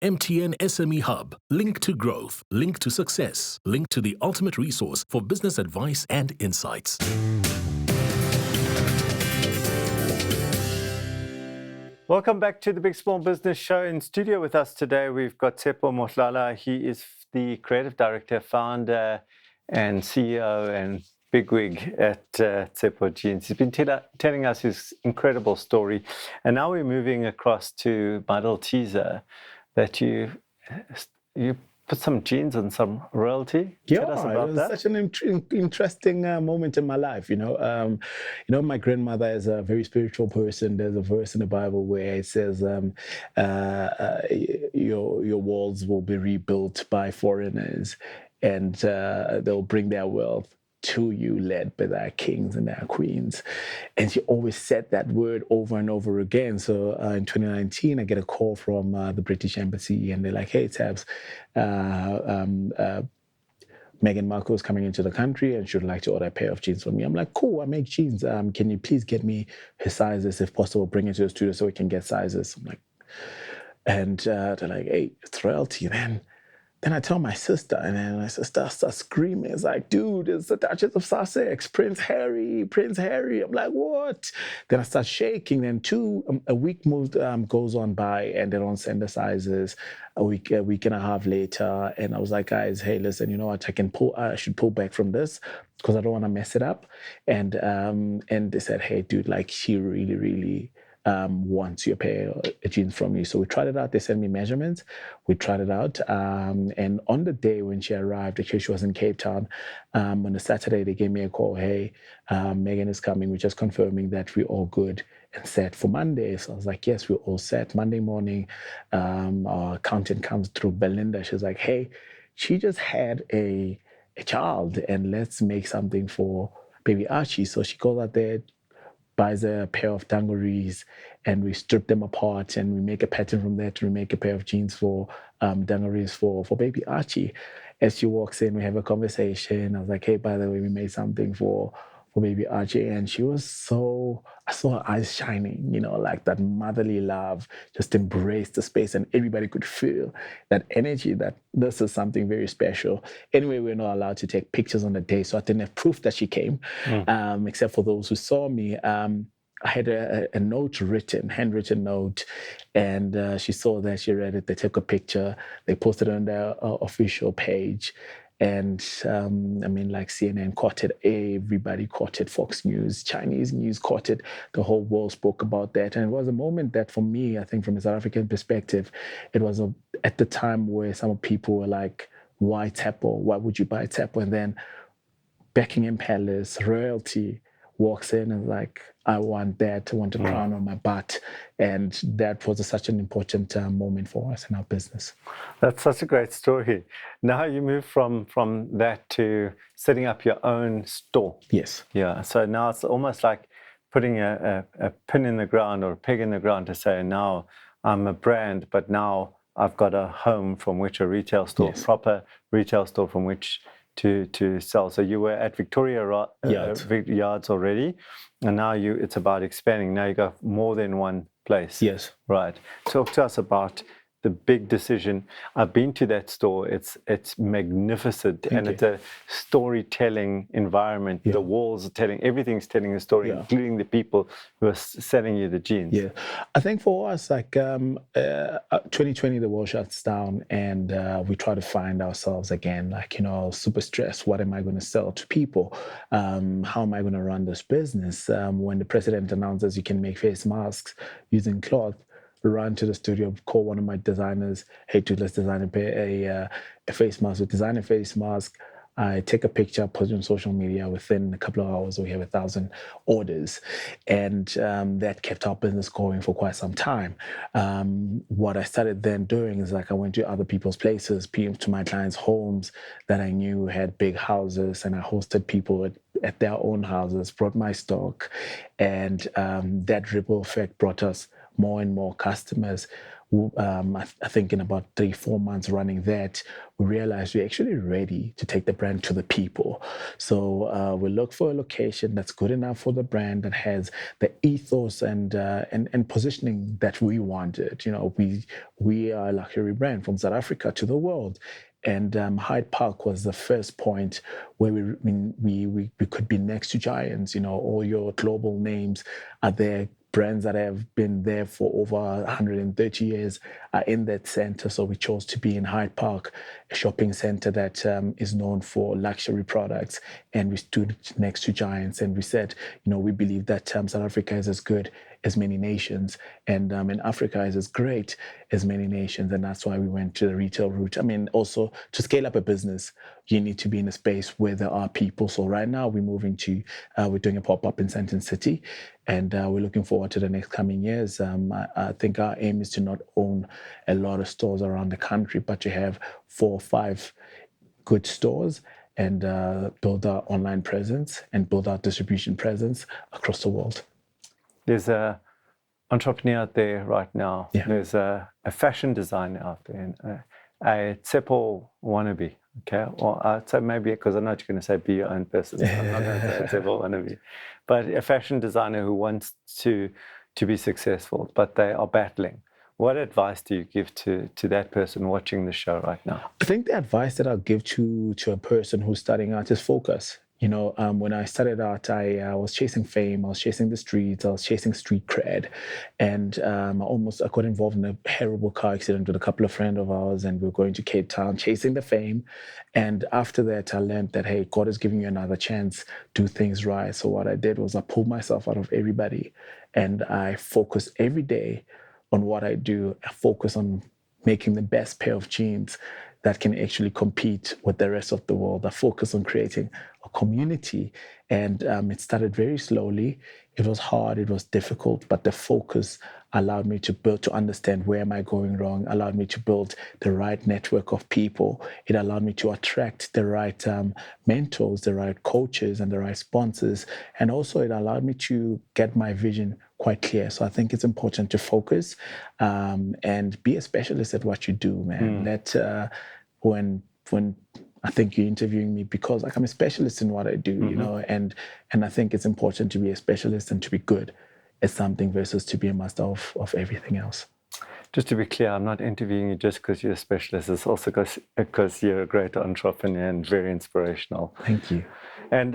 MTN SME Hub. Link to growth. Link to success. Link to the ultimate resource for business advice and insights. Welcome back to the Big Small Business Show. In studio with us today, we've got Tshepo Mohlala. He is the creative director, founder, and CEO and bigwig at Tshepo Jeans. He's been telling us his incredible story. And now we're moving across to my little teaser that you put some jeans on some royalty. Tell us about that. It was such an interesting moment in my life. My grandmother is a very spiritual person. There's a verse in the Bible where it says, your walls will be rebuilt by foreigners, and they'll bring their wealth to you, led by their kings and their queens. And she always said that word over and over again. So in 2019, I get a call from the British Embassy, and they're like, hey, Tabs, Meghan Markle is coming into the country and she would like to order a pair of jeans from me. I'm like, cool, I make jeans. Can you please get me her sizes, if possible, bring it to the studio so we can get sizes. I'm like, and they're like, hey, it's royalty, man. Then I tell my sister, and then my sister starts screaming. It's like, dude, it's the Duchess of Sussex, Prince Harry. I'm like, what? Then I start shaking. Then a week goes on by, and they don't send the sizes. A week and a half later, and I was like, guys, hey, listen, you know what? I should pull back from this because I don't want to mess it up. And they said, hey, dude, like, she really, really wants your pair of jeans from you. So we tried it out. They sent me measurements. We tried it out. And on the day when she arrived, actually she was in Cape Town, on a Saturday, they gave me a call. Hey, Meghan is coming. We're just confirming that we're all good and set for Monday. So I was like, yes, we're all set. Monday morning, our accountant comes through, Belinda. She's like, hey, she just had a child, and let's make something for baby Archie. So she goes out there, buys a pair of dungarees, and we strip them apart, and we make a pattern from that. We make a pair of jeans for dungarees for baby Archie. As she walks in, we have a conversation. I was like, hey, by the way, we made something for baby Archie. And she was I saw her eyes shining, like that motherly love just embraced the space, and everybody could feel that energy, that this is something very special. Anyway, we're not allowed to take pictures on the day, so I didn't have proof that she came, except for those who saw me. I had a handwritten note, and she saw that, she read it, they took a picture, they posted it on their official page. And like CNN caught it, everybody caught it, Fox News, Chinese news caught it, the whole world spoke about that. And it was a moment that, for me, I think from a South African perspective, it was at the time where some people were like, why Tshepo? Why would you buy Tshepo? And then Buckingham Palace, royalty walks in and like, I want that, I want a crown on my butt. And that was such an important moment for us in our business. That's such a great story. Now you move from that to setting up your own store. Yes. Yeah. So now it's almost like putting a pin in the ground or a peg in the ground to say, now I'm a brand, but now I've got a home from which a retail store, proper retail store from which to sell. So you were at Victoria Yards already, and now it's about expanding. Now you got more than one place. Yes. Right. Talk to us about the big decision. I've been to that store. It's magnificent. It's a storytelling environment. Yeah. The walls are everything's telling a story, including the people who are selling you the jeans. Yeah. I think for us, like 2020, the world shuts down, and we try to find ourselves again, like, super stressed. What am I going to sell to people? How am I going to run this business? When the president announces you can make face masks using cloth, run to the studio, call one of my designers, hey, dude, let's design a face mask. We design a face mask. I take a picture, post it on social media. Within a couple of hours, we have 1,000 orders. And that kept our business going for quite some time. What I started then doing is, like, I went to other people's places, to my clients' homes that I knew had big houses, and I hosted people at their own houses, brought my stock. And that ripple effect brought us more and more customers. I think in about 3-4 months running that, we realized we're actually ready to take the brand to the people. So we look for a location that's good enough for the brand, that has the ethos and positioning that we wanted. You know, we are a luxury brand from South Africa to the world. And Hyde Park was the first point where we could be next to giants. You know, all your global names are there. Brands that have been there for over 130 years are in that center. So we chose to be in Hyde Park, a shopping center that is known for luxury products. And we stood next to giants and we said, you know, we believe that South Africa is as good as many nations, and Africa is as great as many nations. And that's why we went to the retail route. I mean, also to scale up a business, you need to be in a space where there are people. So right now we're moving to, we're doing a pop-up in Sandton City, and we're looking forward to the next coming years. I think our aim is to not own a lot of stores around the country, but to have 4 or 5 good stores and build our online presence and build our distribution presence across the world. There's a entrepreneur out there right now. Yeah. There's a fashion designer out there, and a Tshepo wannabe. Okay, or I'd say maybe, because I know you're going to say be your own person. I'm not going to say Tshepo wannabe, but a fashion designer who wants to be successful, but they are battling. What advice do you give to that person watching the show right now? I think the advice that I'll give to a person who's starting out is focus. You know, when I started out, I was chasing fame, I was chasing the streets, I was chasing street cred. And I got involved in a terrible car accident with a couple of friends of ours, and we were going to Cape Town chasing the fame. And after that, I learned that, hey, God is giving you another chance, do things right. So what I did was I pulled myself out of everybody, and I focus every day on what I do. I focus on making the best pair of jeans that can actually compete with the rest of the world. I focus on creating a community, and it started very slowly. It was hard, it was difficult, but the focus allowed me to understand where am I going wrong, allowed me to build the right network of people. It allowed me to attract the right mentors, the right coaches, and the right sponsors. And also it allowed me to get my vision quite clear. So I think it's important to focus and be a specialist at what you do, man. When I think you're interviewing me because I'm a specialist in what I do, you know, and I think it's important to be a specialist and to be good at something versus to be a master of everything else. Just to be clear, I'm not interviewing you just because you're a specialist. It's also because you're a great entrepreneur and very inspirational. Thank you. And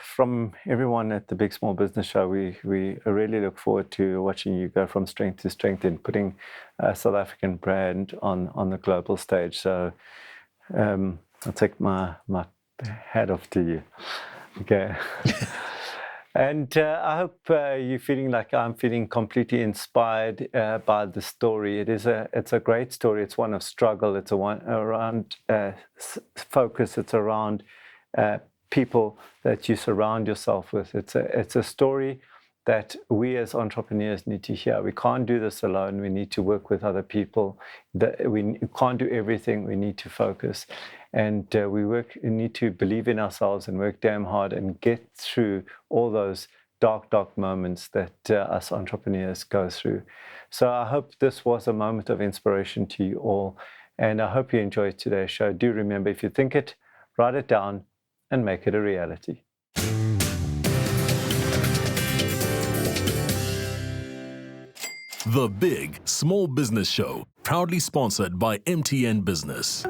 from everyone at the Big Small Business Show, we really look forward to watching you go from strength to strength in putting a South African brand on the global stage. So I'll take my hat off to you. Okay. And I hope you're feeling like I'm feeling completely inspired by the story. It's a great story. It's one of struggle. It's one around focus. It's around people that you surround yourself with. It's a story that we as entrepreneurs need to hear. We can't do this alone. We need to work with other people. We can't do everything. We need to focus. And we need to believe in ourselves and work damn hard and get through all those dark moments that us entrepreneurs go through. So I hope this was a moment of inspiration to you all. And I hope you enjoyed today's show. Do remember, if you think it, write it down and make it a reality. The Big Small Business Show, proudly sponsored by MTN Business.